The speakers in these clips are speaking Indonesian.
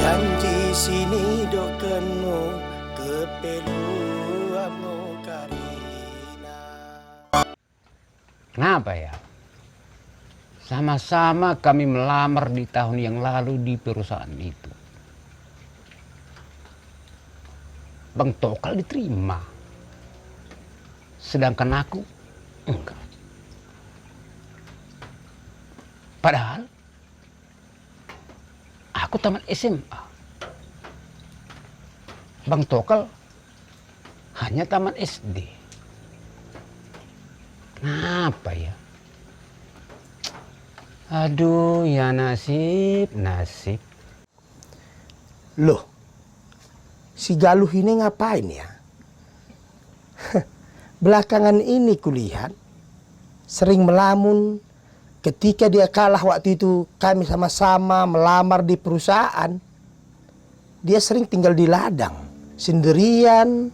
Janji sini dokenu kepeluanmu karina. Kenapa ya? Sama-sama kami melamar di tahun yang lalu di perusahaan itu. Bang Tokal diterima. Sedangkan aku enggak. Padahal aku tamat SMA. Bang Tokal hanya tamat SD. Kenapa ya? Aduh, ya nasib. Loh, si Galuh ini ngapain ya? Belakangan ini kulihat sering melamun. Ketika dia kalah waktu itu kami sama-sama melamar di perusahaan. Dia sering tinggal di ladang sendirian.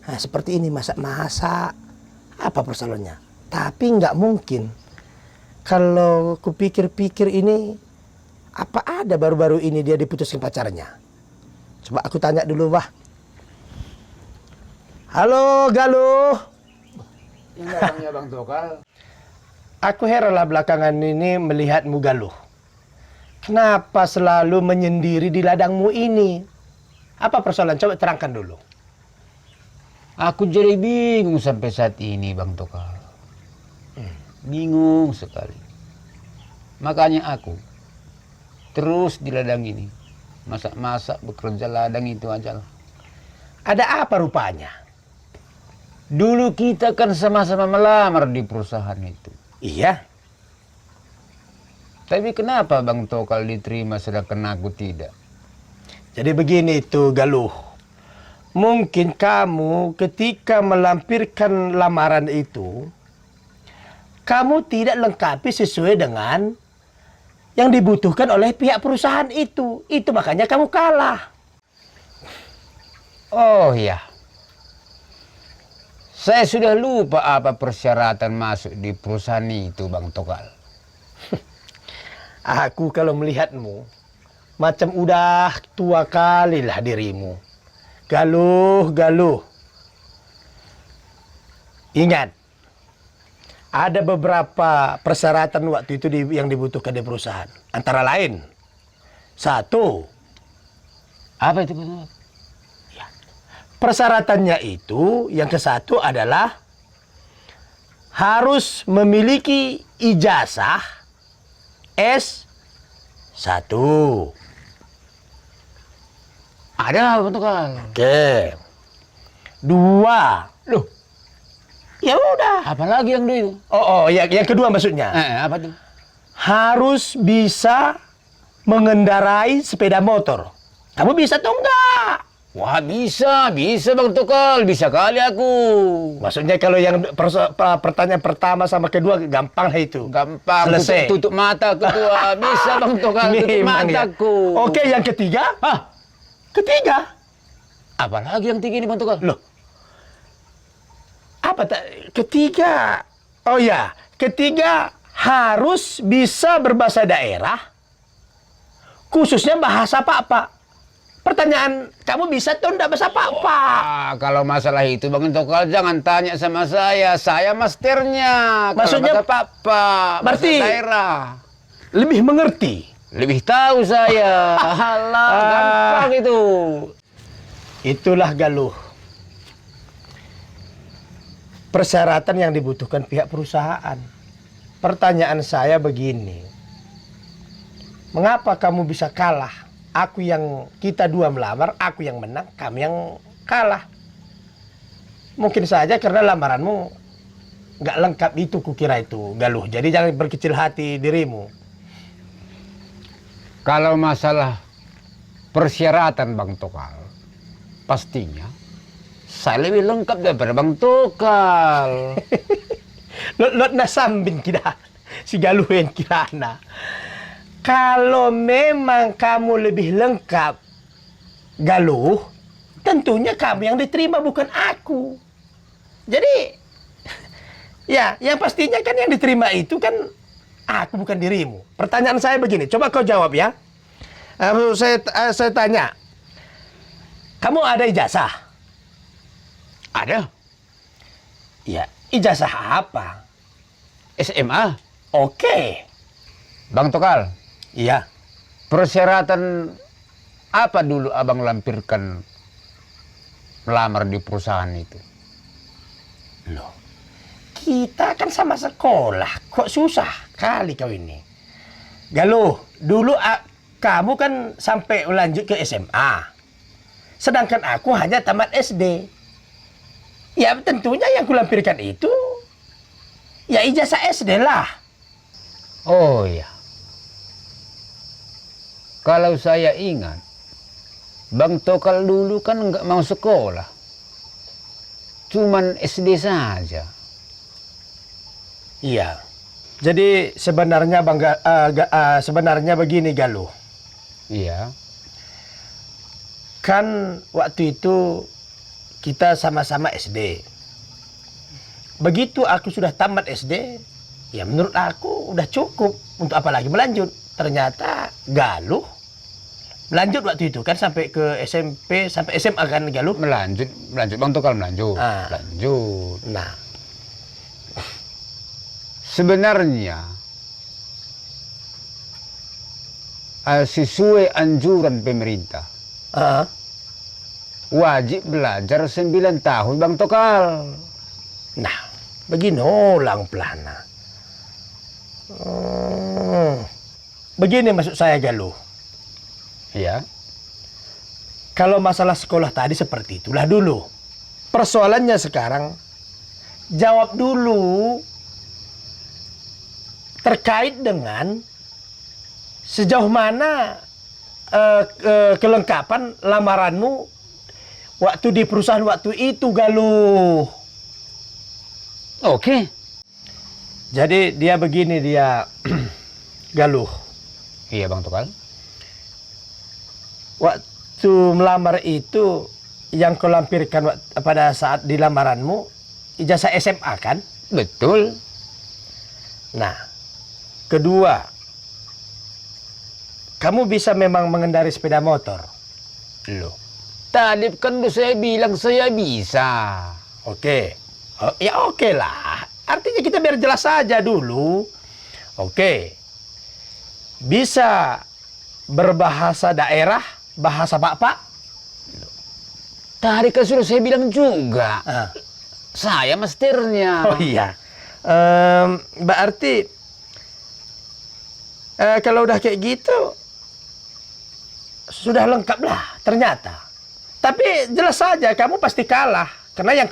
Nah, seperti ini masak-masak. Apa persoalannya? Tapi nggak mungkin. Kalau kupikir-pikir ini, apa ada baru-baru ini dia diputusin pacarnya? Coba aku tanya dulu, Bah. Halo, Galuh. Ini orangnya Bang Tokal. Aku heranlah belakangan ini melihatmu, Galuh. Kenapa selalu menyendiri di ladangmu ini? Apa persoalan? Coba terangkan dulu. Aku jadi bingung sampai saat ini, Bang Tokal. Bingung sekali. Makanya aku terus di ladang ini. Masak-masak, bekerja ladang itu aja lah. Ada apa rupanya? Dulu kita kan sama-sama melamar di perusahaan itu. Iya. Tapi kenapa Bang Tokal diterima sedangkan aku tidak? Jadi begini tuh, Galuh. Mungkin kamu ketika melampirkan lamaran itu, kamu tidak lengkapi sesuai dengan yang dibutuhkan oleh pihak perusahaan itu. Itu makanya kamu kalah. Oh iya. Saya sudah lupa apa persyaratan masuk di perusahaan itu, Bang Tokal. Aku kalau melihatmu, macam udah tua kali lah dirimu. Galuh. Ingat, ada beberapa persyaratan waktu itu yang dibutuhkan di perusahaan. Antara lain, satu, Apa itu, Bang Tokal? persyaratannya itu yang ke satu adalah harus memiliki ijazah S1. Ada, Bang Tokal. Oke. Dua. Loh, Ya udah. apalagi yang itu? Oh, yang kedua maksudnya. Apa tuh? Harus bisa mengendarai sepeda motor. Kamu bisa atau enggak? Wah, bisa Bang Tokal. Bisa kali aku. Maksudnya kalau yang pertanyaan pertama sama kedua gampang lah itu. Gampang. Selesai. Tutup mata ketua. Bisa Bang Tokal. Tutup Memang ya. mataku. Oke, yang ketiga. Hah? Ketiga. Apalagi yang tinggi ini, Bang Tokal? Loh. Ketiga. Oh ya, ketiga harus bisa berbahasa daerah. Khususnya bahasa Pak. Pertanyaan, kamu bisa atau enggak bahasa Pak? Kalau masalah itu Bang Tokal jangan tanya sama saya. Saya masternya. Maksudnya kalau Papa, berarti bahasa daerah. lebih mengerti. Lebih tahu saya. Halah, gampang itu. Itulah Galuh. Persyaratan yang dibutuhkan pihak perusahaan. Pertanyaan saya begini. Mengapa kamu bisa kalah? Kita dua melamar, aku yang menang, kamu yang kalah. Mungkin saja karena lamaranmu nggak lengkap itu kukira itu, Galuh. Jadi jangan berkecil hati dirimu. Kalau masalah persyaratan Bang Tokal, pastinya saya lebih lengkap daripada Bang Tokal. Lot na sambing kita, si Galuh yang kirana. Kalau memang kamu lebih lengkap, Galuh, tentunya kamu yang diterima bukan aku. Jadi, ya, yang pastinya kan yang diterima itu kan aku bukan dirimu. Pertanyaan saya begini, coba kau jawab ya. Saya tanya, kamu ada ijazah? Ada. Ya, ijazah apa? SMA. Oke. Bang Tokal, Iya. persyaratan apa dulu abang lampirkan melamar di perusahaan itu? Loh, kita kan sama sekolah, kok susah kali kau ini. Galuh, dulu kamu kan sampai lanjut ke SMA. Sedangkan aku hanya tamat SD. Ya tentunya yang kulampirkan itu ya ijazah SD lah. Oh ya. Kalau saya ingat, Bang Tokal dulu kan nggak mau sekolah. Cuman SD saja. Iya. Jadi sebenarnya sebenarnya begini Galuh. Iya. Kan waktu itu kita sama-sama SD. Begitu aku sudah tamat SD, ya menurut aku udah cukup. Untuk apa lagi melanjut? Ternyata Galuh melanjut waktu itu kan sampai ke SMP, sampai SMA kan Galuh? Melanjut Bang Tokal melanjut. Ah. Lanjut. Nah, Sebenarnya sesuai anjuran pemerintah, ah, wajib belajar 9 tahun Bang Tokal. nah, begini ulang pelana. Begini maksud saya Galuh. Ya. Kalau masalah sekolah tadi seperti itulah dulu. Persoalannya sekarang, jawab dulu terkait dengan sejauh mana kelengkapan lamaranmu waktu di perusahaan waktu itu Galuh. Oke. Jadi dia begini dia Galuh. Iya Bang Tokal. Waktu melamar itu yang kau lampirkan pada saat di lamaranmu ijazah SMA kan? Betul. Nah, kedua, kamu bisa memang mengendari sepeda motor. Loh. Tadi kan saya bilang saya bisa. Oke. Oh, ya oke lah. Artinya kita biar jelas saja dulu. Oke. Bisa berbahasa daerah, bahasa Pak. Tadi kan sudah saya bilang juga. Ah. Saya masternya. Oh iya. Berarti kalau udah kayak gitu sudah lengkap lah ternyata. Tapi jelas saja kamu pasti kalah karena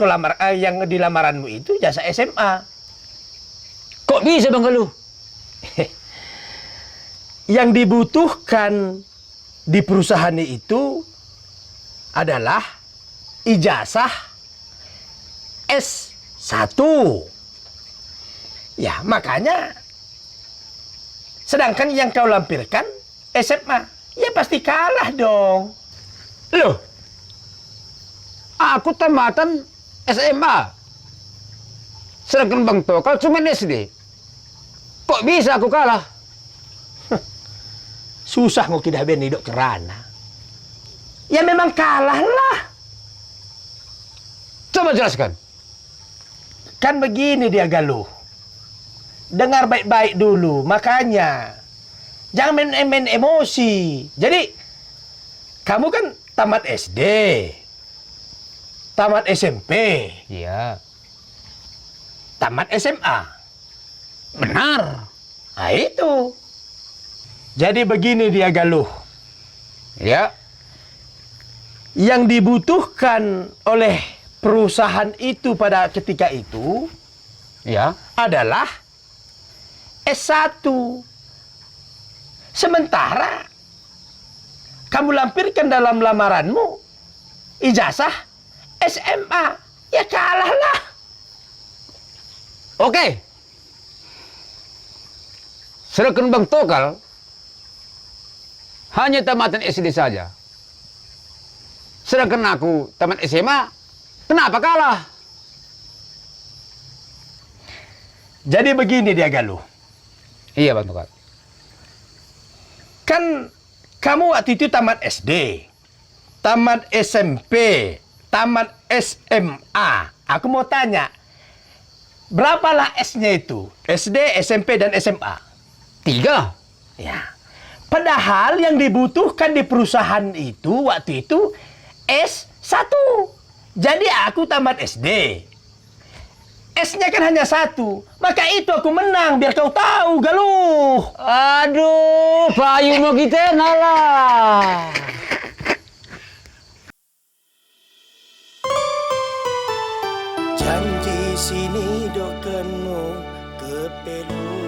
yang di lamaranmu itu jasa SMA. Kok bisa Bang Galuh? Yang dibutuhkan di perusahaan itu adalah ijazah S1. Ya, makanya sedangkan yang kau lampirkan SMA, ya pasti kalah dong. Loh. Aku tamatan SMA. Sedangkan Bang Tokal cuma SD. Kok bisa aku kalah? Susah mau kita ben hidup kerana. Ya memang kalah lah. Coba jelaskan. Kan begini dia Galuh. Dengar baik-baik dulu, makanya jangan main emosi. Jadi kamu kan tamat SD, tamat SMP, Iya. tamat SMA. Benar. Nah itu. Jadi begini dia Galuh. Ya. Yang dibutuhkan oleh perusahaan itu pada ketika itu Ya. adalah S1. Sementara kamu lampirkan dalam lamaranmu ijazah SMA. Ya kalahlah. Oke. Sedangkan Bang Tokal hanya tamatan SD saja. Sedangkan aku tamat SMA, kenapa kalah? Jadi begini dia Galuh. Iya Bang Tokal. Kan Kamu waktu itu tamat SD, tamat SMP, tamat SMA. Aku mau tanya, berapalah S-nya itu? SD, SMP, dan SMA? 3. Ya. Padahal yang dibutuhkan di perusahaan itu waktu itu S1. Jadi aku tamat SD. S-nya kan hanya 1. Maka itu aku menang, biar kau tahu, Galuh. Aduh, payu mau kita nalah. Janji sini do kenu kepeluanmu.